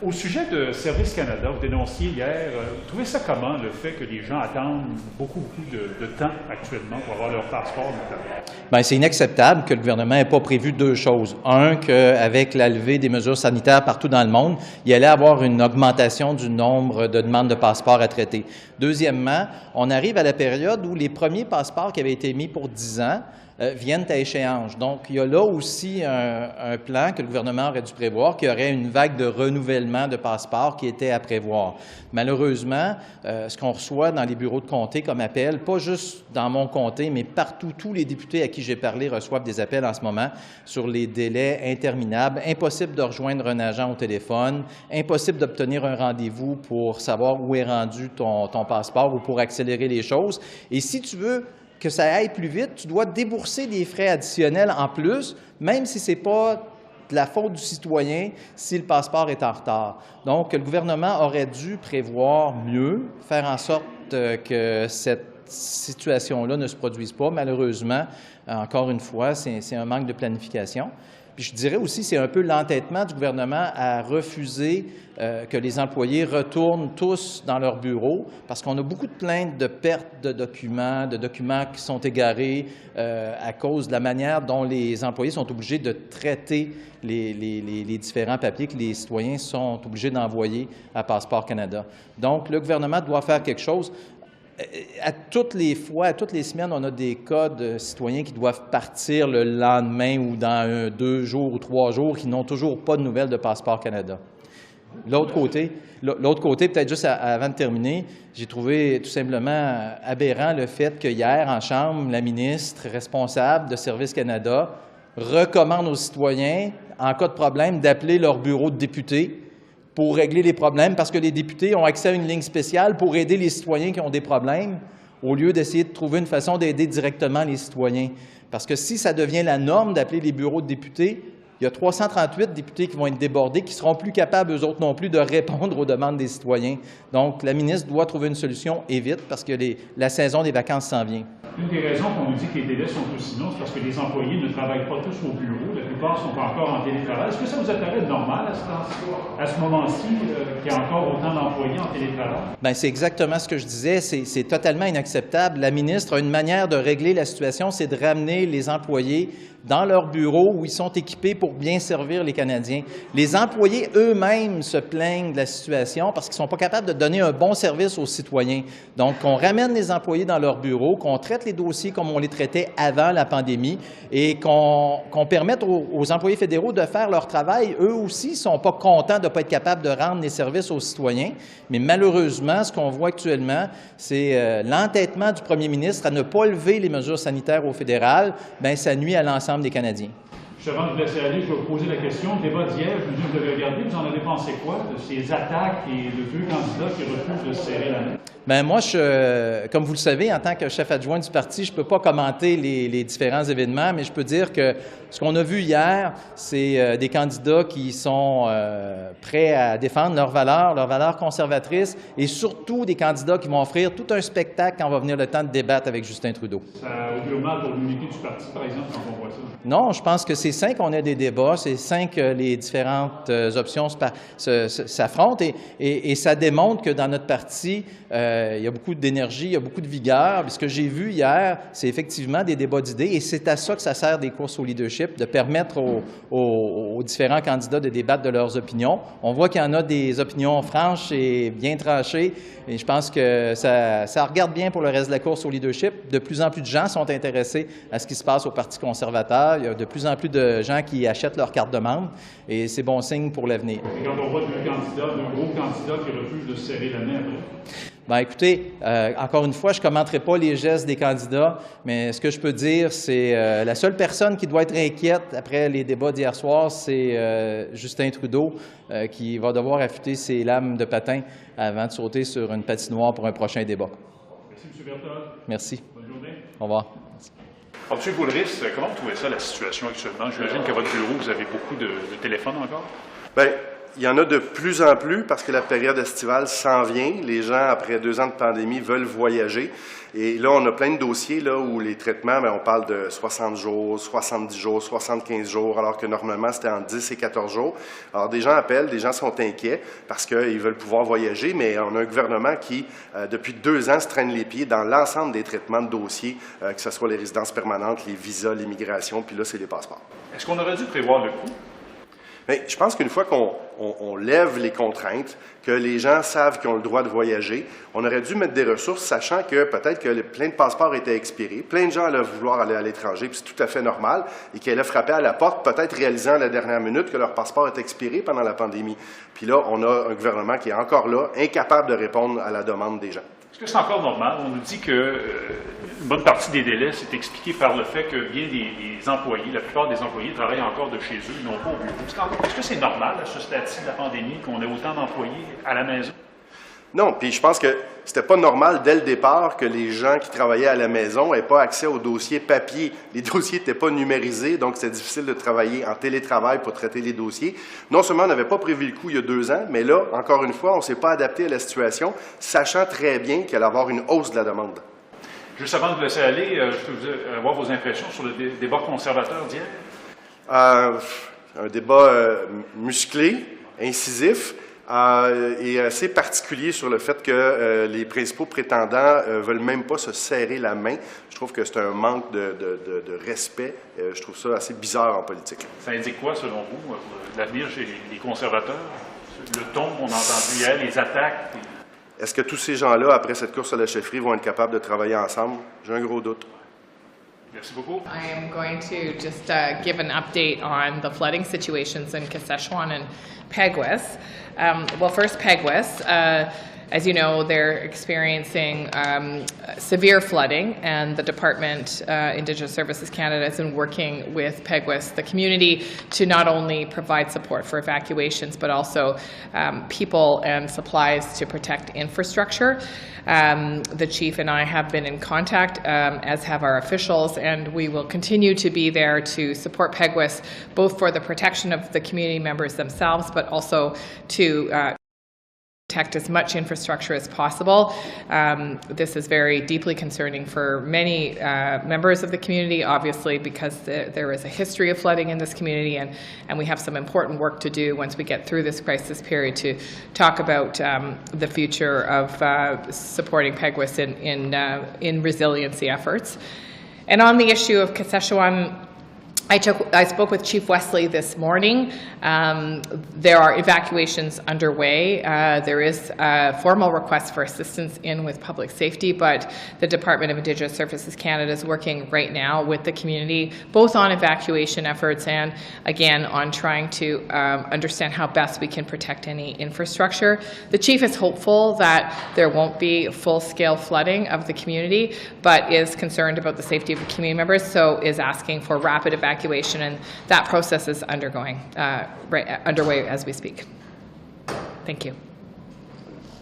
Au sujet de Service Canada, vous dénonciez hier, vous trouvez ça comment, le fait que les gens attendent beaucoup de temps actuellement pour avoir leur passeport notamment? Bien, c'est inacceptable que le gouvernement n'ait pas prévu deux choses. Un, qu'avec la levée des mesures sanitaires partout dans le monde, il allait avoir une augmentation du nombre de demandes de passeports à traiter. Deuxièmement, on arrive à la période où les premiers passeports qui avaient été émis pour 10 ans viennent à échéance. Donc, il y a là aussi un plan que le gouvernement aurait dû prévoir, qu'il y aurait une vague de renouvellement de passeports qui était à prévoir. Malheureusement, ce qu'on reçoit dans les bureaux de comté comme appel, pas juste dans mon comté, mais partout, tous les députés à qui j'ai parlé reçoivent des appels en ce moment sur les délais interminables. Impossible de rejoindre un agent au téléphone, impossible d'obtenir un rendez-vous pour savoir où est rendu ton passeport ou pour accélérer les choses. Et si tu veux que ça aille plus vite, tu dois débourser des frais additionnels en plus, même si ce n'est pas de la faute du citoyen si le passeport est en retard. Donc, le gouvernement aurait dû prévoir mieux, faire en sorte que cette situation-là ne se produise pas. Malheureusement, encore une fois, c'est un manque de planification. Puis je dirais aussi, c'est un peu l'entêtement du gouvernement à refuser que les employés retournent tous dans leur bureau, parce qu'on a beaucoup de plaintes de perte de documents qui sont égarés à cause de la manière dont les employés sont obligés de traiter les différents papiers que les citoyens sont obligés d'envoyer à Passeport Canada. Donc, le gouvernement doit faire quelque chose. À toutes les fois, à toutes les semaines, on a des cas de citoyens qui doivent partir le lendemain ou dans 2 jours ou 3 jours, qui n'ont toujours pas de nouvelles de Passeport Canada. L'autre côté, peut-être juste avant de terminer, j'ai trouvé tout simplement aberrant le fait que hier, en Chambre, la ministre responsable de Service Canada recommande aux citoyens, en cas de problème, d'appeler leur bureau de député pour régler les problèmes, parce que les députés ont accès à une ligne spéciale pour aider les citoyens qui ont des problèmes, au lieu d'essayer de trouver une façon d'aider directement les citoyens. Parce que si ça devient la norme d'appeler les bureaux de députés, il y a 338 députés qui vont être débordés, qui ne seront plus capables, eux autres non plus, de répondre aux demandes des citoyens. Donc, la ministre doit trouver une solution et vite, parce que la saison des vacances s'en vient. Une des raisons qu'on nous dit que les délais sont aussi longs, c'est parce que les employés ne travaillent pas tous au bureau. La plupart sont pas encore en télétravail. Est-ce que ça vous apparaît normal à ce moment-ci qu'il y a encore autant d'employés en télétravail? Bien, c'est exactement ce que je disais. C'est totalement inacceptable. La ministre a une manière de régler la situation, c'est de ramener les employés dans leur bureau où ils sont équipés pour bien servir les Canadiens. Les employés eux-mêmes se plaignent de la situation parce qu'ils ne sont pas capables de donner un bon service aux citoyens. Donc, on ramène les employés dans leur bureau, qu'on traite les dossiers comme on les traitait avant la pandémie et qu'on permette aux employés fédéraux de faire leur travail. Eux aussi ne sont pas contents de ne pas être capables de rendre les services aux citoyens. Mais malheureusement, ce qu'on voit actuellement, c'est l'entêtement du premier ministre à ne pas lever les mesures sanitaires au fédéral. Bien, ça nuit à l'ensemble des Canadiens. Juste avant de vous laisser aller, je vais vous poser la question. Le débat d'hier, je vous avez regardé, vous en avez pensé quoi de ces attaques et de 2 candidats qui refusent de se serrer la main? Bien, moi, comme vous le savez, en tant que chef adjoint du parti, je ne peux pas commenter les différents événements, mais je peux dire que ce qu'on a vu hier, c'est des candidats qui sont prêts à défendre leurs valeurs conservatrices, et surtout des candidats qui vont offrir tout un spectacle quand va venir le temps de débattre avec Justin Trudeau. Ça augure mal pour l'unité du parti, par exemple, quand on voit ça? Non, je pense que c'est sain qu'on ait des débats, c'est sain que les différentes options s'affrontent, et ça démontre que dans notre parti, il y a beaucoup d'énergie, il y a beaucoup de vigueur. Puis ce que j'ai vu hier, c'est effectivement des débats d'idées, et c'est à ça que ça sert des courses au leadership, de permettre aux différents candidats de débattre de leurs opinions. On voit qu'il y en a des opinions franches et bien tranchées, et je pense que ça regarde bien pour le reste de la course au leadership. De plus en plus de gens sont intéressés à ce qui se passe au Parti conservateur. Il y a de plus en plus de gens qui achètent leur carte de membre, et c'est bon signe pour l'avenir. Et quand on voit 2 gros candidats qui refusent de se serrer la main après? Bien, écoutez, encore une fois, je ne commenterai pas les gestes des candidats, mais ce que je peux dire, c'est la seule personne qui doit être inquiète après les débats d'hier soir, c'est Justin Trudeau, qui va devoir affûter ses lames de patin avant de sauter sur une patinoire pour un prochain débat. Merci, M. Berthold. Merci. Bonne journée. Au revoir. Alors, M. Boulris, comment vous trouvez ça, la situation actuellement? J'imagine qu'à votre bureau, vous avez beaucoup de téléphones encore? Bien, Il y en a de plus en plus parce que la période estivale s'en vient. Les gens, après 2 ans de pandémie, veulent voyager. Et là, on a plein de dossiers là, où les traitements, on parle de 60 jours, 70 jours, 75 jours, alors que normalement, c'était en 10 et 14 jours. Alors, des gens appellent, des gens sont inquiets parce qu'ils veulent pouvoir voyager, mais on a un gouvernement qui, depuis 2 ans, se traîne les pieds dans l'ensemble des traitements de dossiers, que ce soit les résidences permanentes, les visas, l'immigration, puis là, c'est les passeports. Est-ce qu'on aurait dû prévoir le coût? Bien, je pense qu'une fois qu'on lève les contraintes, que les gens savent qu'ils ont le droit de voyager, on aurait dû mettre des ressources, sachant que peut-être que plein de passeports étaient expirés, plein de gens allaient vouloir aller à l'étranger, puis c'est tout à fait normal, et qu'ils allaient frapper à la porte, peut-être réalisant à la dernière minute que leur passeport est expiré pendant la pandémie. Puis là, on a un gouvernement qui est encore là, incapable de répondre à la demande des gens. Est-ce que c'est encore normal? On nous dit qu'une bonne partie des délais, c'est expliqué par le fait que bien des employés, la plupart des employés travaillent encore de chez eux, non pas au bureau. Est-ce que c'est normal, à ce stade-ci de la pandémie, qu'on ait autant d'employés à la maison? Non, puis je pense que c'était pas normal dès le départ que les gens qui travaillaient à la maison n'aient pas accès aux dossiers papier. Les dossiers n'étaient pas numérisés, donc c'est difficile de travailler en télétravail pour traiter les dossiers. Non seulement on n'avait pas prévu le coup il y a 2 ans, mais là, encore une fois, on ne s'est pas adapté à la situation, sachant très bien qu'il allait y avoir une hausse de la demande. Juste avant de vous laisser aller, je peux avoir vos impressions sur le débat conservateur d'hier? Un débat musclé, incisif, et assez particulier sur le fait que les principaux prétendants veulent même pas se serrer la main. Je trouve que c'est un manque de respect. Je trouve ça assez bizarre en politique. Ça indique quoi, selon vous, l'avenir chez les conservateurs? Le ton qu'on a entendu hier, les attaques? Est-ce que tous ces gens-là, après cette course à la chefferie, vont être capables de travailler ensemble? J'ai un gros doute. Merci beaucoup. I am going to just give an update on the flooding situations in Kashechewan and Peguis. Well, first, Peguis. As you know, they're experiencing severe flooding, and the Department, Indigenous Services Canada, has been working with Peguis, the community, to not only provide support for evacuations, but also people and supplies to protect infrastructure. The chief and I have been in contact, as have our officials, and we will continue to be there to support Peguis, both for the protection of the community members themselves, but also to protect as much infrastructure as possible. This is very deeply concerning for many members of the community, obviously, because there is a history of flooding in this community, and we have some important work to do once we get through this crisis period to talk about the future of supporting Peguis in resiliency efforts. And on the issue of Kashechewan, I spoke with Chief Wesley this morning. There are evacuations underway. There is a formal request for assistance in with public safety, but the Department of Indigenous Services Canada is working right now with the community, both on evacuation efforts and, again, on trying to understand how best we can protect any infrastructure. The Chief is hopeful that there won't be full-scale flooding of the community, but is concerned about the safety of the community members, so is asking for rapid evacuation, and that process is underway as we speak. Thank you.